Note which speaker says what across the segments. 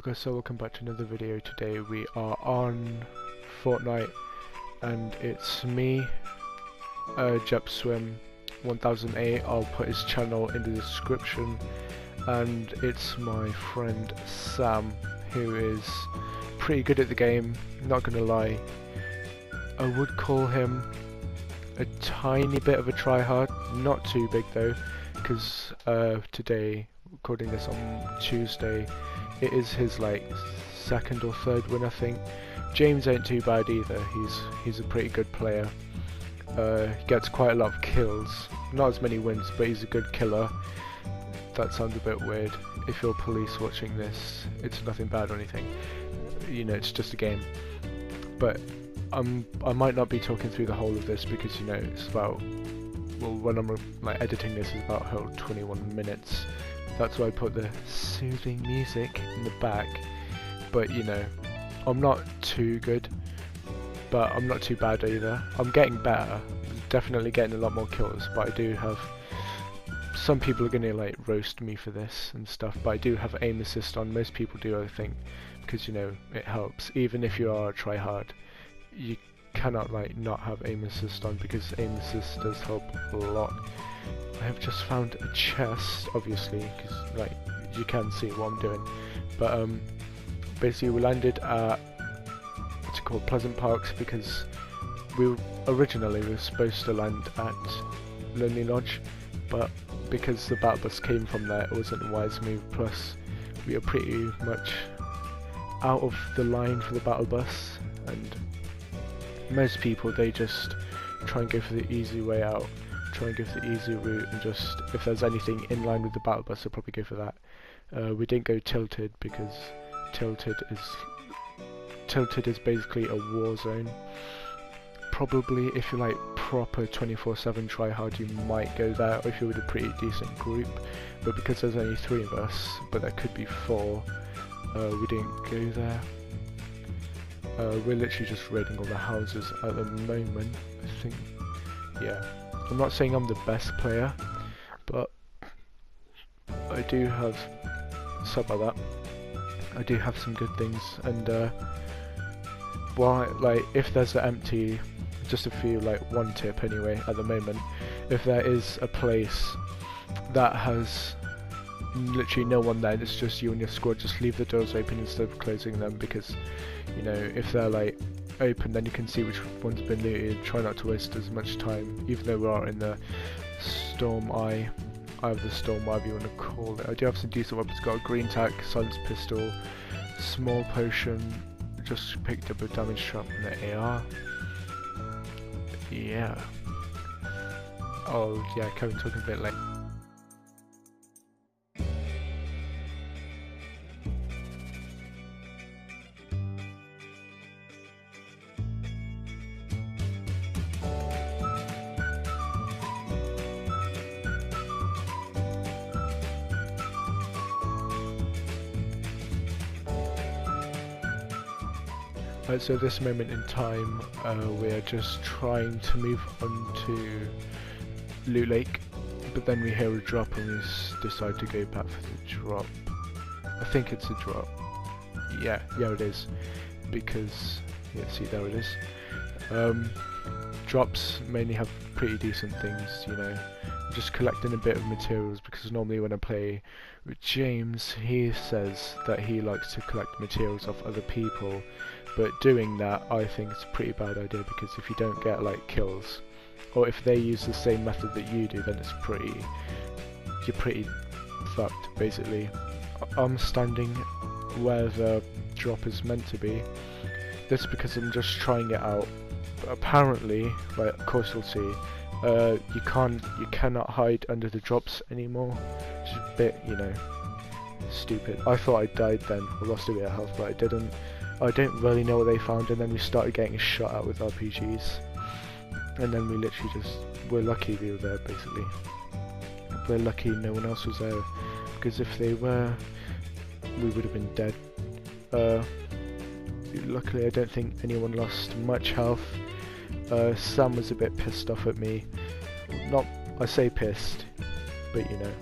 Speaker 1: Okay, so welcome back to another video. Today we are on Fortnite and it's me, JepSwim 1008. I'll put his channel in the description, and it's my friend Sam, who is pretty good at the game, not gonna lie. I would call him a tiny bit of a tryhard, not too big though, because today, recording this on Tuesday, it is his like second or third win, I think. James ain't too bad either. He's a pretty good player. He gets quite a lot of kills, not as many wins, but he's a good killer. That sounds a bit weird. If you're police watching this, it's nothing bad or anything. You know, it's just a game. But I might not be talking through the whole of this because, you know, it's about, well, when I'm like editing this, it's about 21 minutes. That's why I put the soothing music in the back. But you know, I'm not too good, but I'm not too bad either. I'm getting better, definitely getting a lot more kills, but I do have, some people are gonna like roast me for this and stuff, but I do have aim assist on. Most people do, I think, because you know, it helps. Even if you are a tryhard, you cannot like not have aim assist on, because aim assist does help a lot. I have just found a chest, obviously, because like you can see what I'm doing. But basically we landed at what's it called, Pleasant Parks, because we originally were supposed to land at Lonely Lodge, but because the battle bus came from there, it wasn't a wise move. Plus, we are pretty much out of the line for the battle bus, and most people, they just try and go for the easy way out. Try and go for the easy route, and just, if there's anything in line with the battle bus, I'll probably go for that. We didn't go tilted because tilted is basically a war zone. Probably if you're like proper 24/7 tryhard, you might go there, or if you're with a pretty decent group. But because there's only 3 of us, but there could be 4, we didn't go there. We're literally just raiding all the houses at the moment, I think. Yeah. I'm not saying I'm the best player, but I do have stuff like that. I do have some good things, and well, like if there's an empty, just a few, like one tip anyway at the moment, if there is a place that has literally no one there, and it's just you and your squad, just leave the doors open instead of closing them, because you know, if they're like open, then you can see which one's been looted. Try not to waste as much time, even though we are in the storm eye of the storm, whatever you want to call it. I do have some decent weapons. Got a green tack, silenced pistol, small potion, just picked up a damage trap from the AR. Yeah. Oh yeah, Kevin talking a bit late. Right, so at this moment in time, we are just trying to move on to Loot Lake, but then we hear a drop and we decide to go back for the drop. I think it's a drop. Yeah, it is, because, yeah, see, there it is. Drops mainly have pretty decent things, you know. I'm just collecting a bit of materials, because normally when I play with James, he says that he likes to collect materials off other people, but doing that, I think it's a pretty bad idea, because if you don't get like kills, or if they use the same method that you do, then you're pretty fucked, basically. I'm standing where the drop is meant to be. This is because I'm just trying it out. But apparently, like, of course you'll see, you cannot hide under the drops anymore, which is a bit, you know, stupid. I thought I died then, I lost a bit of health, but I didn't. I don't really know what they found, and then we started getting shot at with RPGs, and then we literally just, we're lucky we were there, basically. We're lucky no one else was there, because if they were, we would have been dead. Luckily I don't think anyone lost much health. Sam was a bit pissed off at me. Not, I say pissed, but you know.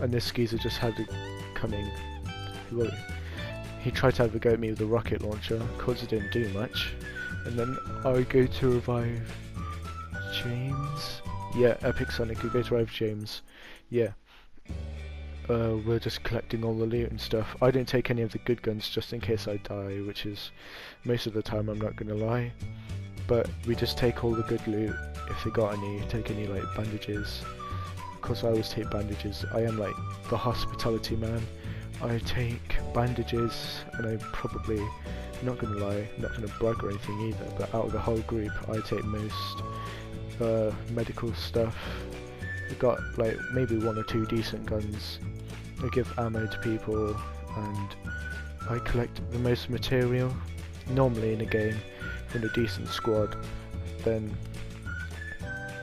Speaker 1: And this geezer just had it coming. he tried to have a go at me with a rocket launcher. Of course, it didn't do much. And then I go to revive James. Yeah, Epic Sonic. We go to revive James. Yeah. We're just collecting all the loot and stuff. I didn't take any of the good guns just in case I die, which is most of the time, I'm not gonna lie. But we just take all the good loot if they got any. Take any like bandages. Of course, I always take bandages. I am like the hospitality man. I take bandages, and I probably, not gonna lie, not gonna brag or anything either, but out of the whole group, I take most medical stuff. I got like maybe 1 or 2 decent guns. I give ammo to people, and I collect the most material. Normally in a game, in a decent squad, then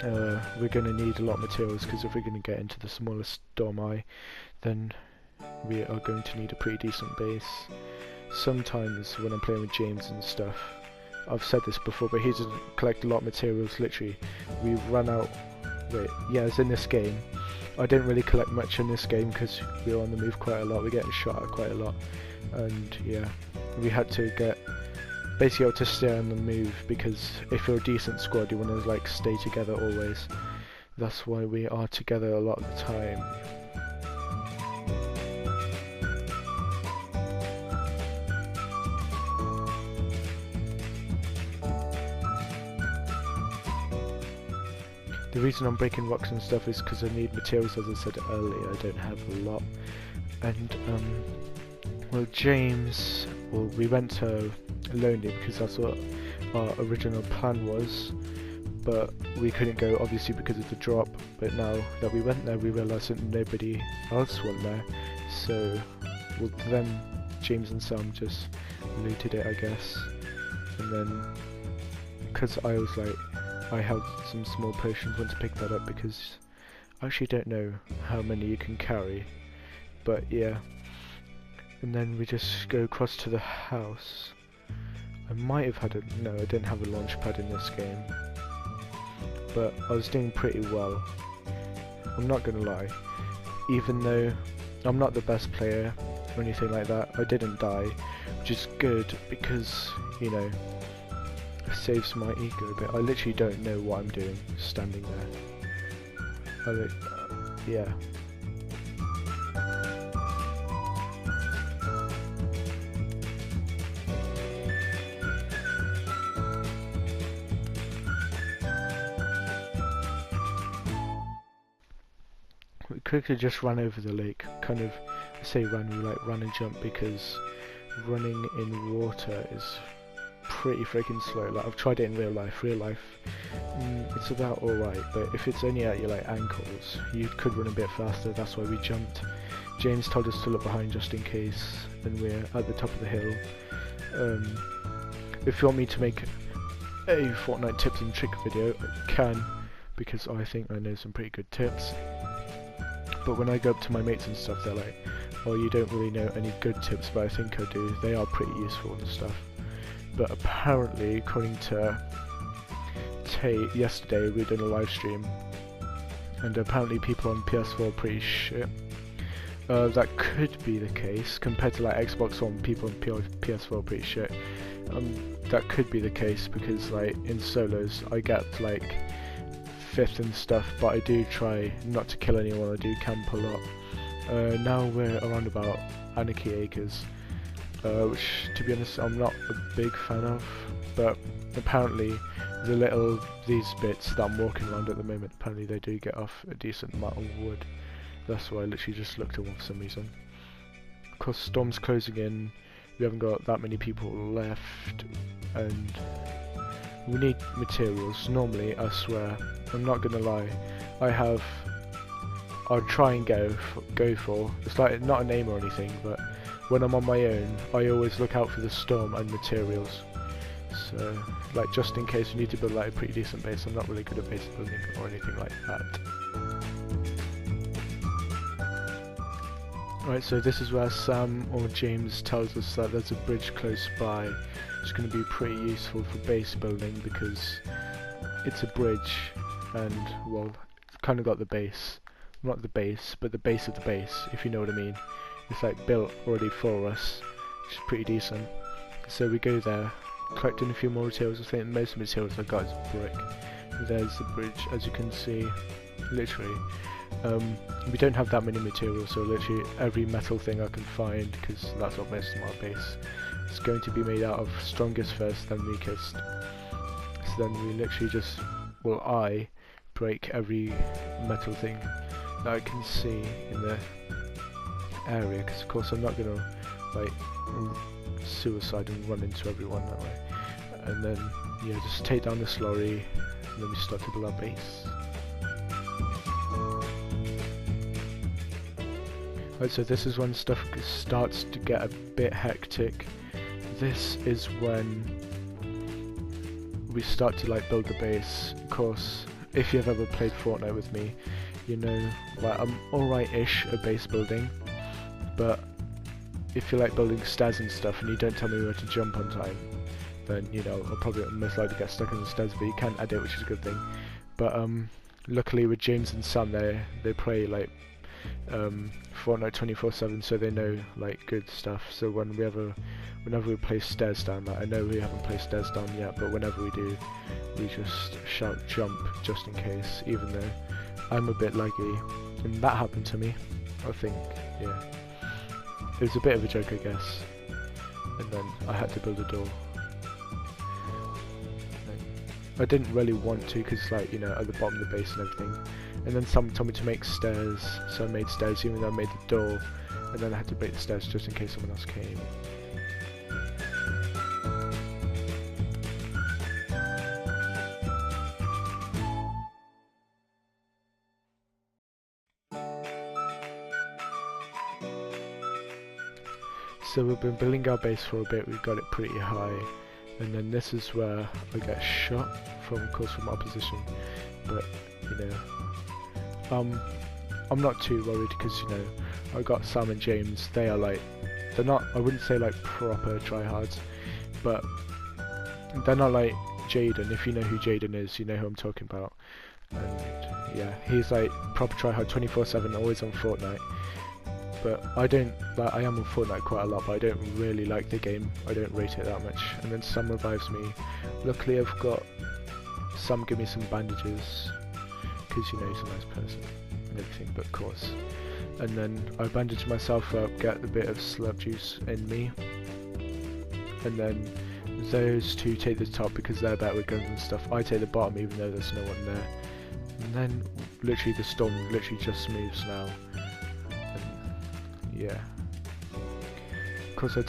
Speaker 1: we're going to need a lot of materials, because if we're going to get into the smallest storm eye, then we are going to need a pretty decent base. Sometimes when I'm playing with James and stuff, I've said this before, but he doesn't collect a lot of materials. Literally, we've run out. Wait, yeah, it's in this game. I didn't really collect much in this game because we were on the move quite a lot. We're getting shot at quite a lot, and yeah, we had to get basically able to stay on the move, because if you're a decent squad, you want to like stay together always. That's why we are together a lot of the time. The reason I'm breaking rocks and stuff is because I need materials, as I said earlier. I don't have a lot. And well, James, well, we went to Lonely because that's what our original plan was, but we couldn't go obviously because of the drop. But now that we went there, we realised that nobody else went there, so well, then James and Sam just looted it, I guess. And then because I was like, I held some small potions, went to pick that up because I actually don't know how many you can carry, but yeah. And then we just go across to the house. I might have had a, no, I didn't have a launch pad in this game, but I was doing pretty well. I'm not gonna lie, even though I'm not the best player or anything like that, I didn't die, which is good because, you know, saves my ego a bit. I literally don't know what I'm doing standing there. Yeah. We quickly just ran over the lake. Kind of, I say ran, we like run and jump, because running in water is pretty freaking slow. Like, I've tried it in real life. It's about alright, but if it's only at your like ankles, you could run a bit faster. That's why we jumped. James told us to look behind just in case, and we're at the top of the hill. If you want me to make a Fortnite tips and trick video, I can, because I think I know some pretty good tips. But when I go up to my mates and stuff, they're like, oh, you don't really know any good tips, but I think I do. They are pretty useful and stuff. But apparently, according to Tate, yesterday we did a live stream, and apparently people on PS4 are pretty shit. That could be the case, compared to like Xbox One, people on PS4 are pretty shit. That could be the case, because like in solos I get like 5th and stuff, but I do try not to kill anyone. I do camp a lot. Now we're around about Anarchy Acres, which to be honest I'm not a big fan of, but apparently these bits that I'm walking around at the moment, apparently they do get off a decent amount of wood. That's why I literally just looked at one for some reason. Of course, storm's closing in, we haven't got that many people left, and we need materials. Normally, I swear, I'm not gonna lie, I'll try and go for, it's like not an aim or anything, but when I'm on my own, I always look out for the storm and materials. So, like, just in case we need to build like a pretty decent base. I'm not really good at base building or anything like that. Right, so this is where Sam or James tells us that there's a bridge close by. It's going to be pretty useful for base building because it's a bridge, and well, it's kind of got the base. Not the base, but the base of the base, if you know what I mean. It's like built already for us, which is pretty decent. So we go there, collecting a few more materials. I think most of the materials I got is brick. There's the bridge, as you can see, literally. We don't have that many materials, so literally every metal thing I can find, because that's what most of my base is going to be made out of, strongest first, then weakest. So then we literally just, well, I break every metal thing that I can see in the area, because of course I'm not going to like suicide and run into everyone that way. And then yeah, just take down this lorry, and then we start to build our base. Right, so this is when stuff starts to get a bit hectic. This is when we start to like build the base. Of course, if you've ever played Fortnite with me, you know like I'm alright-ish at base building, but if you like building stairs and stuff and you don't tell me where to jump on time, then you know I'll probably most likely get stuck in the stairs, but you can edit, which is a good thing. But luckily with James and Sam, they play like Fortnite 24/7, so they know like good stuff. So whenever we place stairs down, like I know we haven't placed stairs down yet, but whenever we do, we just shout jump just in case, even though I'm a bit laggy, and that happened to me. I think, yeah, it was a bit of a joke, I guess. And then I had to build a door. I didn't really want to, because like, you know, at the bottom of the base and everything. And then someone told me to make stairs, so I made stairs even though I made the door, and then I had to break the stairs just in case someone else came. So we've been building our base for a bit, we've got it pretty high, and then this is where I get shot from, of course, from opposition. But you know, I'm not too worried, because you know I got Sam and James. They are like, they're not, I wouldn't say like proper tryhards, but they're not like Jaden. If you know who Jaden is, you know who I'm talking about. And yeah, he's like proper tryhard 24/7, always on Fortnite. But I don't, like, I am on Fortnite quite a lot, but I don't really like the game. I don't rate it that much. And then Sam revives me. Luckily I've got Sam give me some bandages, because you know he's a nice person and everything, but of course. And then I bandage myself up, get a bit of slurp juice in me, and then those two take the top because they're better with guns and stuff. I take the bottom even though there's no one there. And then literally the storm literally just moves now. Yeah. Of course I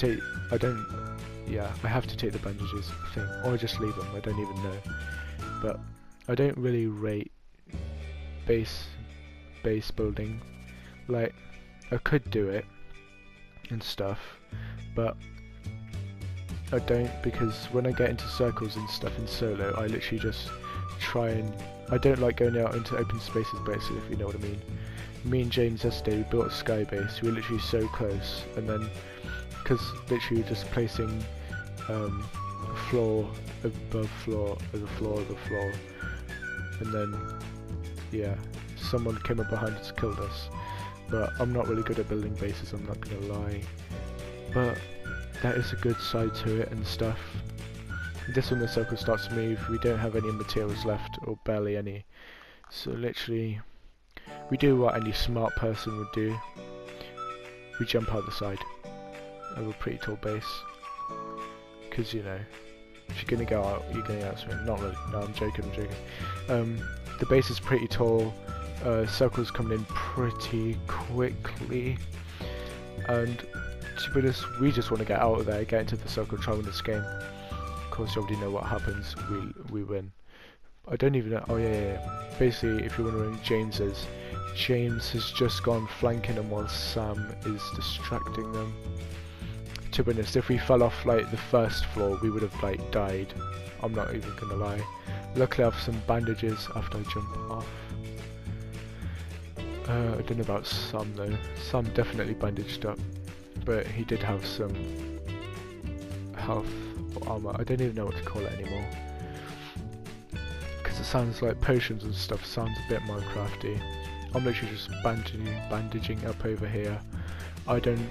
Speaker 1: have to take the bandages thing, or I just leave them, I don't even know. But I don't really rate base building. Like, I could do it and stuff, but I don't, because when I get into circles and stuff in solo, I literally just try and, I don't like going out into open spaces basically, if you know what I mean. Me and James yesterday, we built a sky base, we were literally so close, and then, because literally just placing floor above floor, over floor over floor, and then, yeah, someone came up behind us and killed us. But I'm not really good at building bases, I'm not gonna lie, but that is a good side to it and stuff. This when the circle starts to move, we don't have any materials left, or barely any, so literally we do what any smart person would do. We jump out the side of a pretty tall base, because you know, if you're gonna go out, you're going out swimming. Not really, no, I'm joking. The base is pretty tall, circles coming in pretty quickly, and to be honest, we just want to get out of there, get into the circle, try win this game. Of course you already know what happens, we win. I don't even know, oh yeah. Basically, if you're wondering, James has just gone flanking them while Sam is distracting them. To be honest, if we fell off like the first floor, we would have like died. I'm not even gonna lie. Luckily I have some bandages after I jump off. I don't know about Sam though. Sam definitely bandaged up, but he did have some health or armor. I don't even know what to call it anymore, because it sounds like potions and stuff, sounds a bit Minecrafty. I'm literally just bandaging up over here. I don't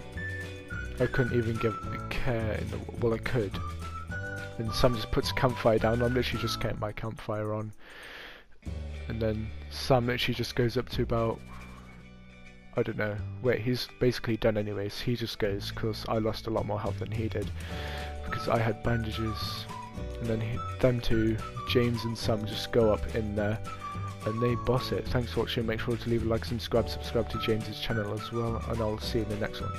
Speaker 1: I couldn't even give a care in the... well, I could. And Sam just puts a campfire down. I'm literally just getting my campfire on. And then Sam literally just goes up to about... I don't know. Wait, he's basically done anyways. He just goes because I lost a lot more health than he did. Because I had bandages. And then them two, James and Sam, just go up in there. And they boss it. Thanks for watching. Make sure to leave a like, subscribe to James's channel as well. And I'll see you in the next one.